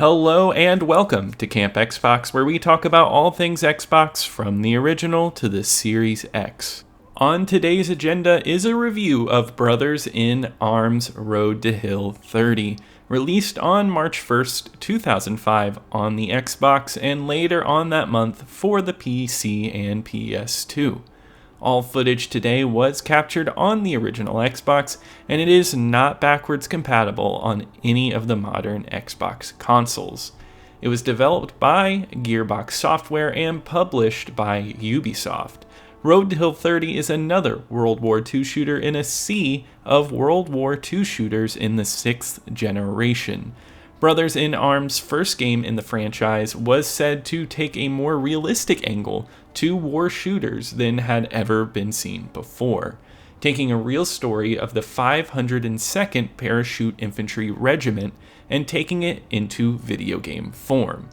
Hello and welcome to Camp Xbox, where we talk about all things Xbox from the original to the Series X. On today's agenda is a review of Brothers in Arms Road to Hill 30, released on March 1st, 2005 on the Xbox and later on that month for the PC and PS2. All footage today was captured on the original Xbox, and it is not backwards compatible on any of the modern Xbox consoles. It was developed by Gearbox Software and published by Ubisoft. Road to Hill 30 is another World War II shooter in a sea of World War II shooters in the 6th generation. Brothers in Arms' first game in the franchise was said to take a more realistic angle to war shooters than had ever been seen before, taking a real story of the 502nd Parachute Infantry Regiment and taking it into video game form,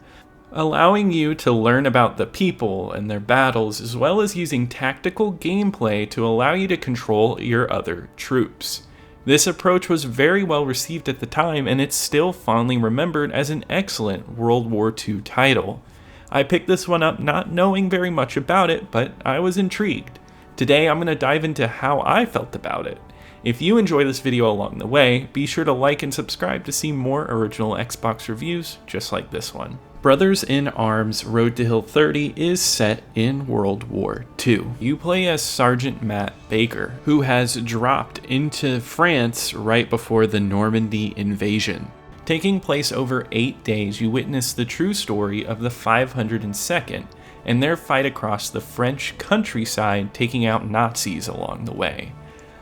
allowing you to learn about the people and their battles, as well as using tactical gameplay to allow you to control your other troops. This approach was very well received at the time, and it's still fondly remembered as an excellent World War II title. I picked this one up not knowing very much about it, but I was intrigued. Today I'm going to dive into how I felt about it. If you enjoy this video along the way, be sure to like and subscribe to see more original Xbox reviews just like this one. Brothers in Arms Road to Hill 30 is set in World War II. You play as Sergeant Matt Baker, who has dropped into France right before the Normandy invasion. Taking place over 8 days, you witness the true story of the 502nd and their fight across the French countryside, taking out Nazis along the way.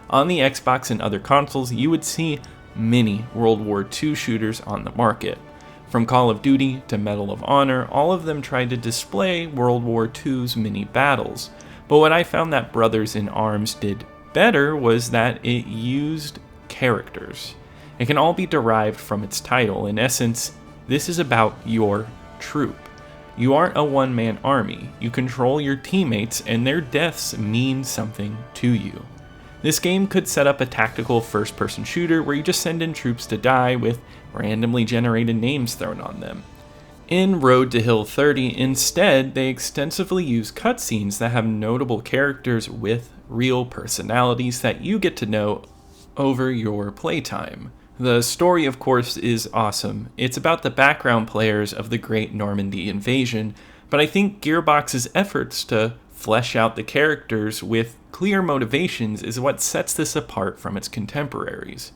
On the Xbox and other consoles, you would see many World War II shooters on the market. From Call of Duty to Medal of Honor, all of them tried to display World War II's many battles. But what I found that Brothers in Arms did better was that it used characters. It can all be derived from its title. In essence, this is about your troop. You aren't a one-man army. You control your teammates, and their deaths mean something to you. This game could set up a tactical first-person shooter where you just send in troops to die with randomly generated names thrown on them. In Road to Hill 30, instead, they extensively use cutscenes that have notable characters with real personalities that you get to know over your playtime. The story, of course, is awesome. It's about the background players of the Great Normandy invasion, but I think Gearbox's efforts to flesh out the characters with clear motivations is what sets this apart from its contemporaries.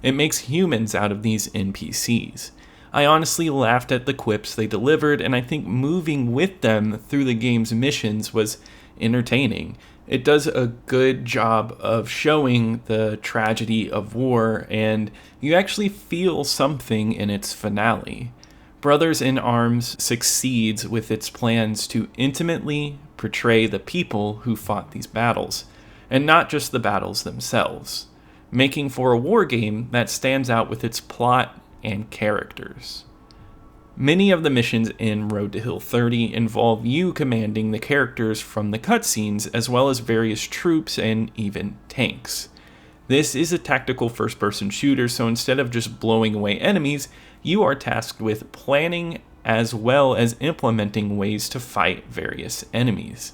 It makes humans out of these NPCs. I honestly laughed at the quips they delivered, and I think moving with them through the game's missions was entertaining. It does a good job of showing the tragedy of war, and you actually feel something in its finale. Brothers in Arms succeeds with its plans to intimately portray the people who fought these battles, and not just the battles themselves, making for a war game that stands out with its plot and characters. Many of the missions in Road to Hill 30 involve you commanding the characters from the cutscenes, as well as various troops and even tanks. This is a tactical first-person shooter, so instead of just blowing away enemies, you are tasked with planning as well as implementing ways to fight various enemies.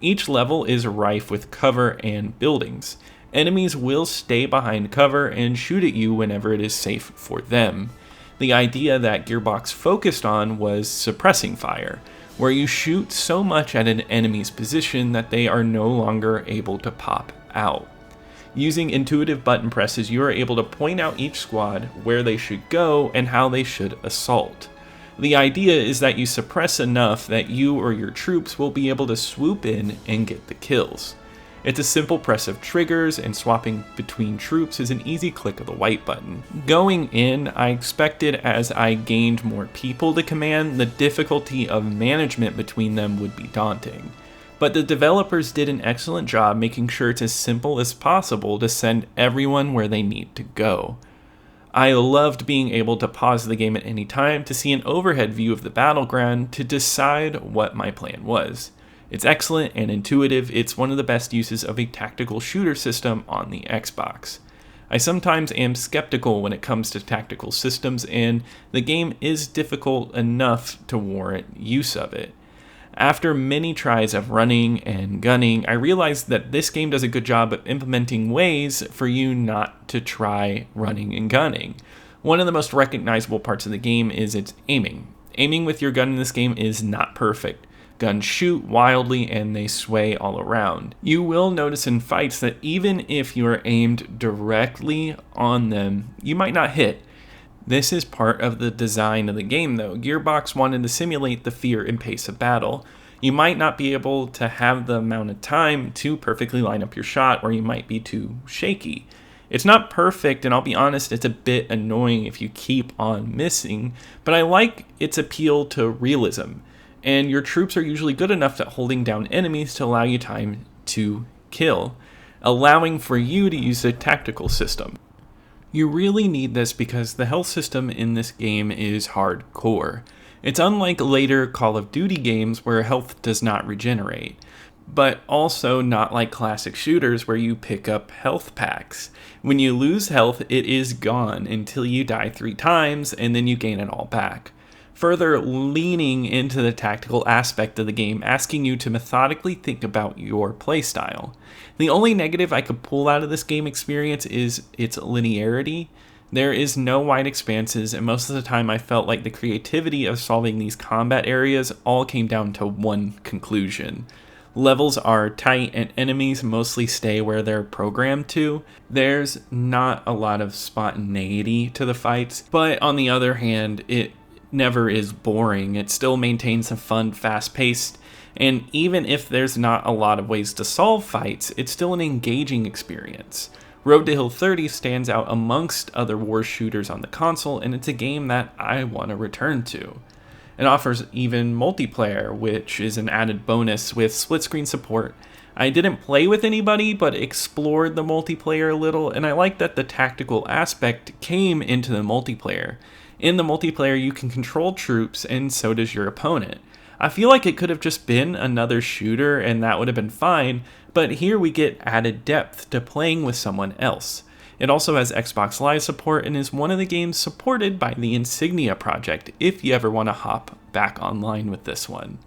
Each level is rife with cover and buildings. Enemies will stay behind cover and shoot at you whenever it is safe for them. The idea that Gearbox focused on was suppressing fire, where you shoot so much at an enemy's position that they are no longer able to pop out. Using intuitive button presses, you are able to point out each squad where they should go and how they should assault. The idea is that you suppress enough that you or your troops will be able to swoop in and get the kills. It's a simple press of triggers, and swapping between troops is an easy click of the white button. Going in, I expected as I gained more people to command, the difficulty of management between them would be daunting. But the developers did an excellent job making sure it's as simple as possible to send everyone where they need to go. I loved being able to pause the game at any time to see an overhead view of the battleground to decide what my plan was. It's excellent and intuitive. It's one of the best uses of a tactical shooter system on the Xbox. I sometimes am skeptical when it comes to tactical systems, and the game is difficult enough to warrant use of it. After many tries of running and gunning, I realized that this game does a good job of implementing ways for you not to try running and gunning. One of the most recognizable parts of the game is its aiming. Aiming with your gun in this game is not perfect. Guns shoot wildly and they sway all around. You will notice in fights that even if you are aimed directly on them, you might not hit. This is part of the design of the game though. Gearbox wanted to simulate the fear and pace of battle. You might not be able to have the amount of time to perfectly line up your shot, or you might be too shaky. It's not perfect, and I'll be honest, it's a bit annoying if you keep on missing, but I like its appeal to realism. And your troops are usually good enough at holding down enemies to allow you time to kill, allowing for you to use a tactical system. You really need this because the health system in this game is hardcore. It's unlike later Call of Duty games where health does not regenerate, but also not like classic shooters where you pick up health packs. When you lose health, it is gone until you die 3 times and then you gain it all back. Further leaning into the tactical aspect of the game, asking you to methodically think about your playstyle. The only negative I could pull out of this game experience is its linearity. There is no wide expanses, and most of the time I felt like the creativity of solving these combat areas all came down to one conclusion. Levels are tight and enemies mostly stay where they're programmed to. There's not a lot of spontaneity to the fights, but on the other hand, it never is boring. It still maintains a fun, fast-paced, and even if there's not a lot of ways to solve fights, it's still an engaging experience. Road to Hill 30 stands out amongst other war shooters on the console, and it's a game that I want to return to. It offers even multiplayer, which is an added bonus with split-screen support. I didn't play with anybody, but explored the multiplayer a little, and I like that the tactical aspect came into the multiplayer. In the multiplayer, you can control troops, and so does your opponent. I feel like it could have just been another shooter, and that would have been fine, but here we get added depth to playing with someone else. It also has Xbox Live support and is one of the games supported by the Insignia project, if you ever want to hop back online with this one.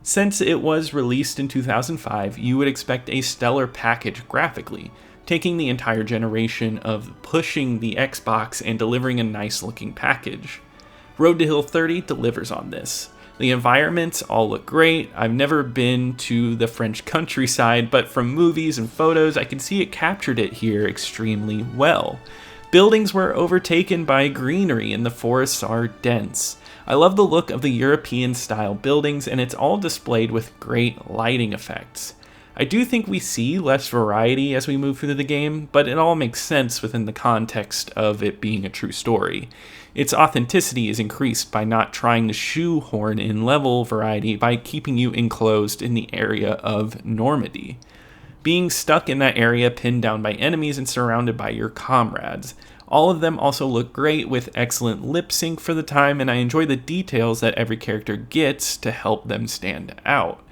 Since it was released in 2005, you would expect a stellar package graphically, taking the entire generation of pushing the Xbox and delivering a nice looking package. Road to Hill 30 delivers on this. The environments all look great. I've never been to the French countryside, but from movies and photos, I can see it captured it here extremely well. Buildings were overtaken by greenery and the forests are dense. I love the look of the European style buildings, and it's all displayed with great lighting effects. I do think we see less variety as we move through the game, but it all makes sense within the context of it being a true story. Its authenticity is increased by not trying to shoehorn in level variety by keeping you enclosed in the area of Normandy. Being stuck in that area, pinned down by enemies and surrounded by your comrades. All of them also look great with excellent lip sync for the time, and I enjoy the details that every character gets to help them stand out.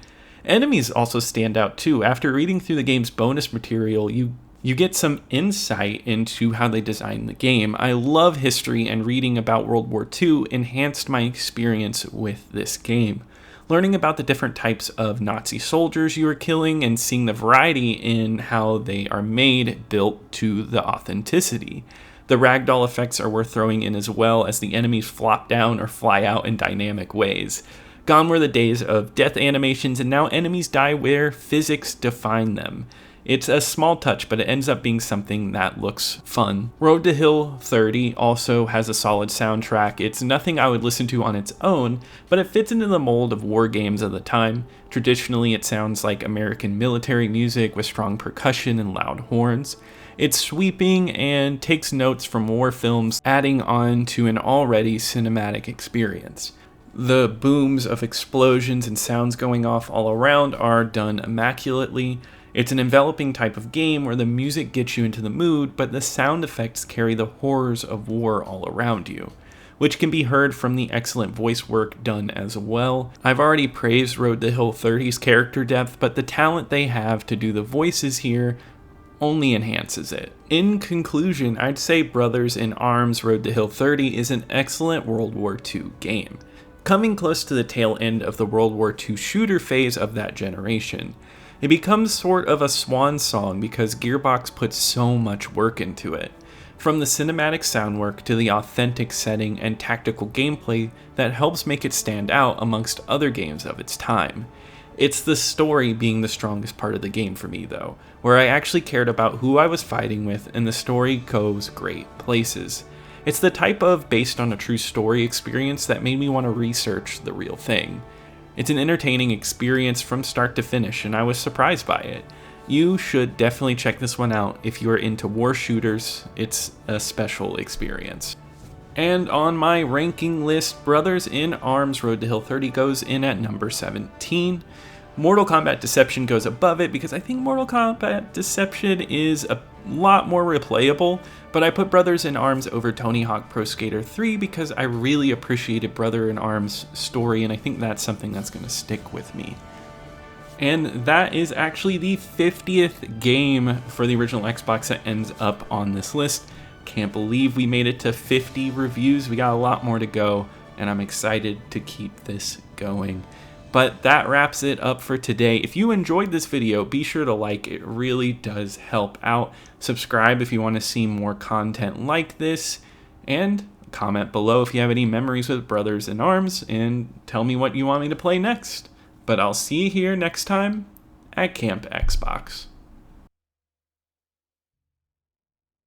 Enemies also stand out too. After reading through the game's bonus material, you get some insight into how they designed the game. I love history, and reading about World War II enhanced my experience with this game. Learning about the different types of Nazi soldiers you are killing and seeing the variety in how they are made built to the authenticity. The ragdoll effects are worth throwing in as well, as the enemies flop down or fly out in dynamic ways. Gone were the days of death animations, and now enemies die where physics define them. It's a small touch, but it ends up being something that looks fun. Road to Hill 30 also has a solid soundtrack. It's nothing I would listen to on its own, but it fits into the mold of war games of the time. Traditionally, it sounds like American military music with strong percussion and loud horns. It's sweeping and takes notes from war films, adding on to an already cinematic experience. The booms of explosions and sounds going off all around are done immaculately. It's an enveloping type of game where the music gets you into the mood, but the sound effects carry the horrors of war all around you, which can be heard from the excellent voice work done as well. I've already praised Road to Hill 30's character depth, but the talent they have to do the voices here only enhances it. In conclusion, I'd say Brothers in Arms Road to Hill 30 is an excellent World War II game, coming close to the tail end of the World War II shooter phase of that generation. It becomes sort of a swan song because Gearbox puts so much work into it, from the cinematic sound work to the authentic setting and tactical gameplay that helps make it stand out amongst other games of its time. It's the story being the strongest part of the game for me though, where I actually cared about who I was fighting with and the story goes great places. It's the type of based on a true story experience that made me want to research the real thing. It's an entertaining experience from start to finish and I was surprised by it. You should definitely check this one out if you are into war shooters. It's a special experience. And on my ranking list, Brothers in Arms Road to Hill 30 goes in at number 17. Mortal Kombat Deception goes above it because I think Mortal Kombat Deception is a lot more replayable, but I put Brothers in Arms over Tony Hawk Pro Skater 3 because I really appreciated Brother in Arms' story, and I think that's something that's going to stick with me. And that is actually the 50th game for the original Xbox that ends up on this list. Can't believe we made it to 50 reviews. We got a lot more to go, and I'm excited to keep this going. But that wraps it up for today. If you enjoyed this video, be sure to like. It really does help out. Subscribe if you want to see more content like this, and comment below if you have any memories with Brothers in Arms, and tell me what you want me to play next. But I'll see you here next time at Camp Xbox.